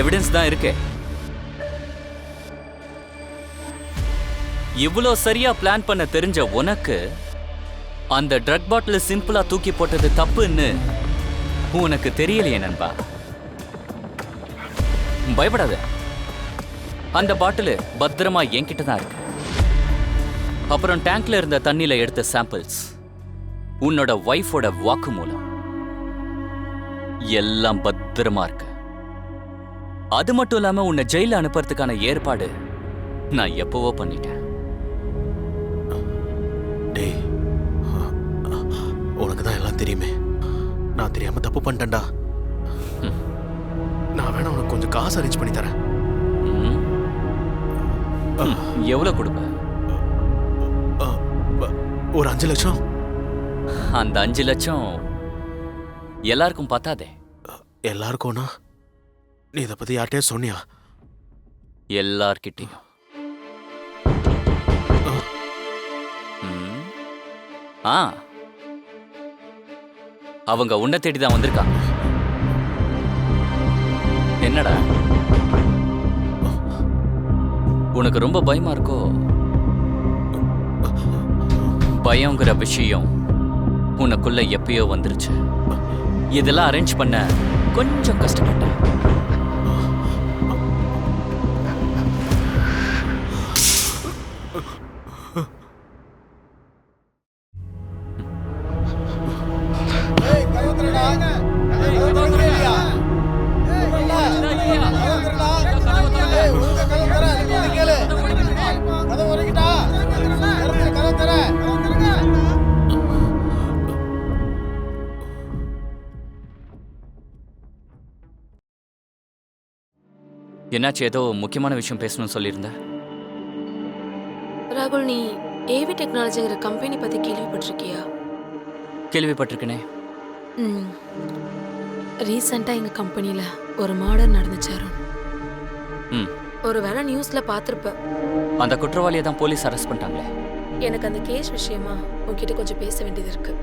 Evidence தான் இருக்கே. இவ்வளோ சரியா பிளான் பண்ண தெரிஞ்ச உனக்கு அந்த ட்ரக் பாட்டில் சிம்பிளா தூக்கி போட்டது தப்புன்னு உனக்கு தெரியலையே நண்பா. பயப்படாத, அந்த பாட்டில் பத்திரமா என்கிட்ட தான் இருக்கு. அப்புறம் டேங்க்ல இருந்த தண்ணியில எடுத்த சாம்பிள்ஸ், உன்னோட வைஃபோட வாக்குமூலம் எல்லாம் பத்திரமா இருக்கு. அது மட்டும் இல்லாம உன்னை ஜெயில அனுப்புறதுக்கான ஏற்பாடு நான் எப்பவோ பண்ணிட்டேன். டேய், உனக்கு தான் எல்லாம் தெரியுமே. நான் தெரியாம தப்பு பண்ணிட்டேன்டா. நான் வேணா உனக்கு கொஞ்சம் காசு அரேஞ்ச் பண்ணி தரேன். எவ்வளவு கொடுப்ப? ஒரு 5 லட்சம். அந்த 5 லட்சம் எல்லாருக்கும் பத்தாதே. எல்லாருக்கும்னா நீ இதை பத்தி யார்கிட்டயே சொன்னியா? எல்லார்கிட்டையும். அவங்க உன்னை தேடிதான் வந்திருக்காங்க. என்னடா உனக்கு ரொம்ப பயமா இருக்கோ? பயங்கிற விஷயம் உனக்குள்ள எப்பயோ வந்துருச்சு. இதெல்லாம் அரேஞ்ச் பண்ண கொஞ்சம் கஷ்டப்பட்டேன். என்னாச்சு? ஏதோ முக்கியமான விஷயம் பேசணும்னு சொல்லியிருந்த. ராகுல், நீ ஏவி டெக்னாலஜிங்கிற கம்பெனி பத்தி கேள்விப்பட்டிருக்கியா? கேள்விப்பட்டிருக்கனே. ரீசெண்டா எங்க கம்பெனில ஒரு மர்டர் நடந்துச்சு அருண். ஒருவேளை நியூஸ்ல பார்த்திருப்ப. அந்த குற்றவாளியை தான் போலீஸ் அரெஸ்ட் பண்ணிட்டாங்களே. எனக்கு அந்த கேஸ் விஷயமா உன்கிட்ட கொஞ்சம் பேச வேண்டியது இருக்கு.